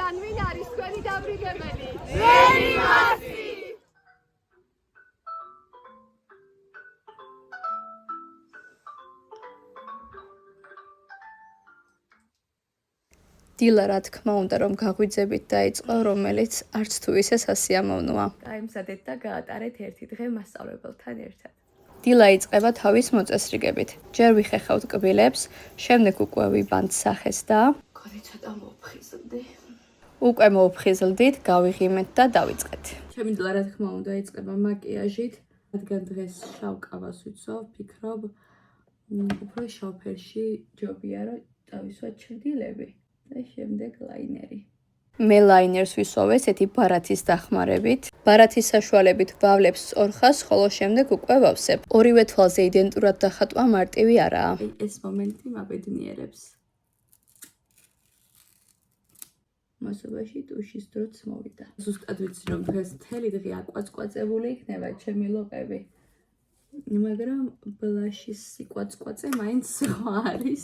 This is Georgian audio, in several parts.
გარიგან ვინ არის თქვენი დამრიგებელი? ძველი მასი! დილა რა თქმა უნდა რომ გაგვიძებით დაიწყო, რომელიც არც თუ ისე სასიამოვნოა. გაიმზადეთ და გაატარეთ ერთი დღე მასწავლებელთან ერთად. დილა იწყება თავის მოწესრიგებით. ჯერ ვიხეხავთ კბილებს, შემდეგ უკვე ვიბანთ სახეს და კოდი ცოტა მოვფხიზლდი. უკვე მოვფხიზლდით, გავიღიმეთ და დავიწყეთ. ჩემი დილა რა თქმა უნდა იწყება მაკიაჟით, რადგან დღეს შავ კავას ვიცავ, ფიქრობ უფრო შავ ფერში ჯობია რომ დავისვათ ჭრდილები. და შემდეგ ლაინერი. მე ლაინერს ვისვავ ესეთი ბარათის დახმარებით. ბარათის საშუალებით ვავლებს სწორხას, ხოლო შემდეგ უკვე ვავსებ. ორივე თვალზე იდენტურად დახატვა მარტივი არაა. ეს მომენტი მაბედნიერებს. მასობაში ტუშის დროც მოვიდა. ზუსტად ვიცი რომ დღეს მთელი დღე აკვაწკვაწებული იქნება ჩემი ლოყები. მაგრამ ბლაშის სიკვაწკვაწე მაინც სხვა არის.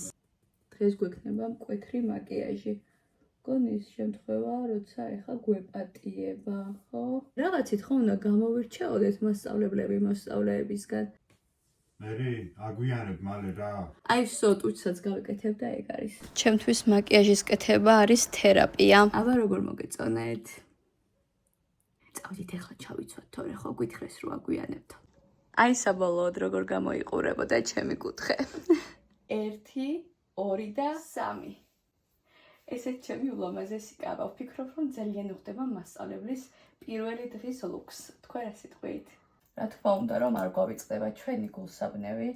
დღეს გვექნება მკვეთრი მაკიაჟი. გონის შემთხვევა, როცა ეხა გვეპატიება, ხო? რაღაცით ხო უნდა გამოვირჩეოდეთ მასწავლებლები მოსწავლეებისგან. მერი, აგვიანებ მალე რა. აი ვსო ტუჩსაც გავიკეთებ და ეგ არის. ჩემთვის მაკიაჟის კეთება არის თერაპია. აბა როგორ მოგეწონეთ? წავდით ეხლა ჩავიცვათ, თორე ხო გითხრეს რომ აგვიანებთ. აი საბოლოოდ როგორ გამოიყურებოდა ჩემი კუთხე. 1, 2 და 3. ესეც ჩემი ულამაზესი კავა. ვფიქრობ, რომ ძალიან უხდება მასწავლებლის პირველი დღის ლუქს. თქვენ რა სიტყვით? რა თქმა უნდა, რომ არ გვავიწყდება ჩვენი გულსაბნევი.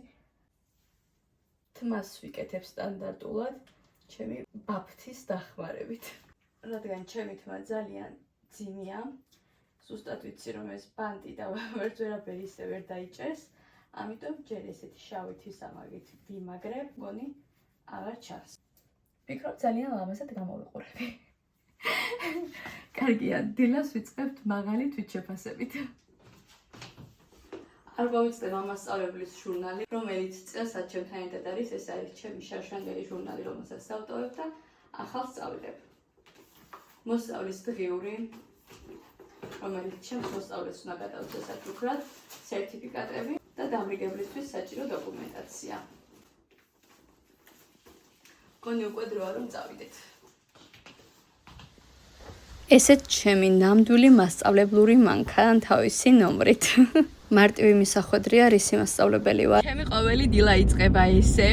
თმას ვიკეთებ სტანდარტულად ჩემი ბაფთის დახმარებით. რადგან ჩემი თმა ძალიან ძიმია, ზუსტად ვიცი რომ ეს ბანდი და ვერც ვერაფერი ისე ვერ დაიჭერს, ამიტომ ჯერ ესეთი შავი სამაგით ვიმაგრებ, მგონი აღარ ჩანს. ვფიქრობ ძალიან ლამაზად გამოვიყურები. კარგია, დილას ვიწყებთ მაღალი თვითშეფასებით. არ გავიწყდება მასწავლებლის ჟურნალი, რომელიც წელსაც ჩემთან ერთად არის, ეს არის ჩემი შარშანდელი ჟურნალი, რომელსაც ავტოვებ და ახალს წავიღებ. მოსწავლის დღიური, რომელიც ჩემს მოსწავლეს უნდა გადავწეს უკრად, სერტიფიკატები და დამრიგებლისთვის საჭირო დოკუმენტაცია. გონი უკვე დროა რომ წავიდეთ. ესეც ჩემი ნამდვილი მასწავლებლური მანქანა თავისი ნომრით. მარტივი მისახვედრი არის მასწავლებელი ვარ. ჩემი ყოველი დილა იწყება ისე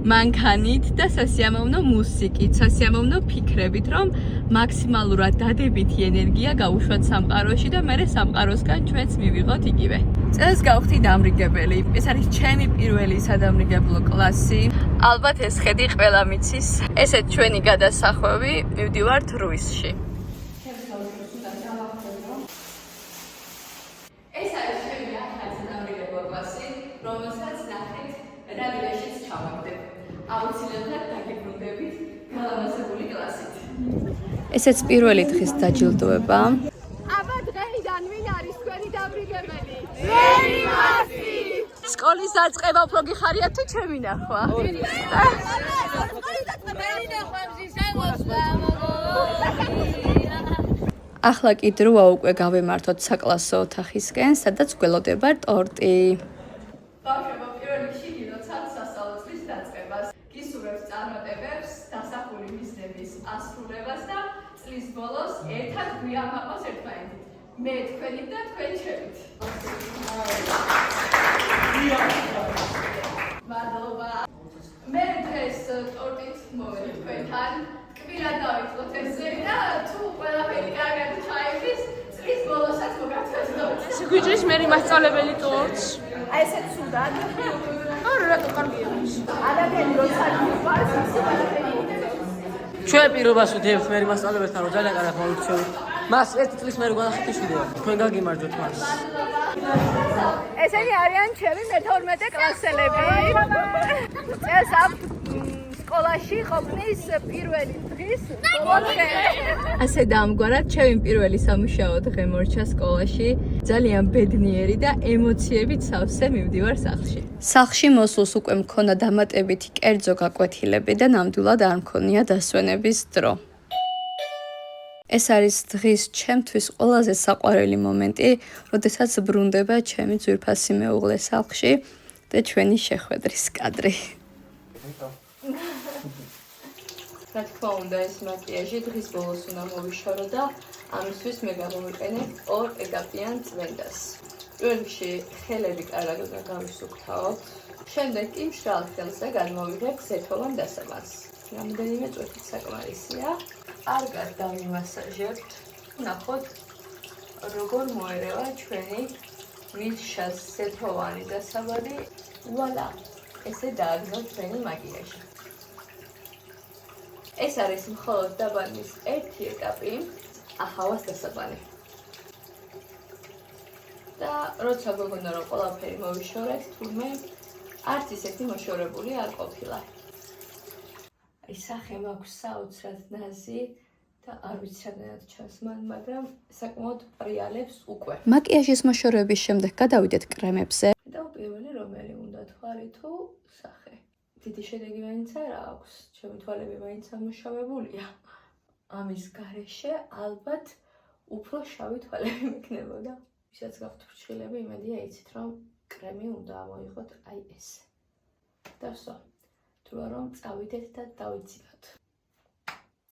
მანქანით და სასიამოვნო მუსიკით, სასიამოვნო ფიქრებით, რომ მაქსიმალურად დადებითი ენერგია გავუშვათ სამყაროში და მერე სამყაროსგან ჩვენც მივიღოთ იგივე. წელს გავხდი დამრიგებელი. ეს არის ჩემი პირველი სადამრიგებლო კლასი. ალბათ ეს ხედი ყველა მიცის. ესეც ჩვენი გადასახვევი, მივდივართ რუისში. ეს არის ჩემი ახალი სადამრიგებლო კლასი, რომელსაც ნახეთ რადიოშიც ჩავაგდებ. აუცილებლად დაგიბრუნდებით გალამაზებული კლასით. ესეც პირველი დღის დაჯილდოება. აბა დღეიდან ვინ არის თქვენი დამრიგებელი? ძველი მასი! სკოლის დაწყება უფრო გიხარია თუ ჩემი ნახვა? ახლა კი დროა უკვე გავემართოთ საკლასო ოთახისკენ, სადაც გველოდება ტორტი. ბავშვებო, პირველ რიგში გილოცავთ სასწავლო წლის დაწყებას. გისურვებთ წარმატებებს, დასახული მიზნების ასრულებას და წლის ბოლოს ერთად გვიამაყოს ერთმანეთით. მე თქვენით და თქვენ ჩემით. მადლობა. მე დღეს ტორტით მოვედი თქვენთან. ტკბილად დავიწყოთ ეს ძელი და თუ ყველაფერი კარგად ჩაივლის, წლის ბოლოსაც მოგაცნობთ. შეგვიჭრის მერი მასწავლებელი ტორტს. აი ესე ცუდად. რატო კარგია ის? ადამიანი როცა მიყვარს, ისე ყველაფერი ჩვენ პირობას ვდიებთ მერი მასწავლებელთან, რომ ძალიან კარგად მოვიქცევით. მას ერთი წლის მერე გადახდიშვიდეო. თქვენ გაგიმარჯვეთ მას. ესენი არიან ჩემი მე-12 კლასელები. წელს ამ სკოლაში ყოფნის პირველი დღის ბოლოდღე. ასე დამგვარად ჩემი პირველი სამუშაო დღე მორჩა სკოლაში. ძალიან ბედნიერი და ემოციებით სავსე მივდივარ სახლში. სახლში მოსულს უკვე მქონდა დამატებითი კერძო გაკვეთილები და ნამდვილად არ მქონია დასვენების დრო. ეს არის დღის ჩემთვის ყველაზე საყვარელი მომენტი, როდესაც ბრუნდება ჩემი ძვირფასი მეუღლე სახლში და ჩვენი შეხვედრის კადრი. რა თქმა უნდა, ეს მაკიაჟი დღის ბოლოს უნდა მოვიშორო და ამისთვის მე გამოვიყენებ 2 ეტაპიან წვენდას. პირველ რიგში ხელები კარგად უნდა გავისუფთავოთ. შემდეგ კი მშრალ ხელზე გადმოვიღებ ზეთოვან დასამალს. რამდენიმე წუთით საკმარისია. კარგად დავიმასაჟებთ. ნახოთ, როგორ მოერევა ჩვენი მილშას ზეთოვანი დასამალი. ვუალა, ესე დააგზავნა ჩვენი მაკიაჟი. ეს არის მხოლოდ დაბალნის ერთი ეტაპი, ახავას დასაბალი. და როცა გოგონა რომ ყველაფერი მოვიშორეთ, თურმე არც ისეთი მოშორებული არ ყოფილა. აი სახე მაქვს საოცრად ნაზი და არ ვიცი რამდენად ჩანს მან, მაგრამ საკმაოდ პრიალებს უკვე. მაკიაჟის მოშორების შემდეგ გადავიდეთ კრემებზე. და პირველი რომელი უნდა თქვარი თუ სახე. დიდი შედეგი მაინც არ აქვს, ჩემი თვალები მაინც ამოშავებულია. ამის გარეშე ალბათ უფრო შავი თვალები მექნებოდა. ვისაც გაქვთ ფრჩხილები, იმედია იცით, რომ კრემი უნდა ამოიღოთ აი ეს. და ვსო, თუ არა რომ წავიდეთ და დავიცინოთ.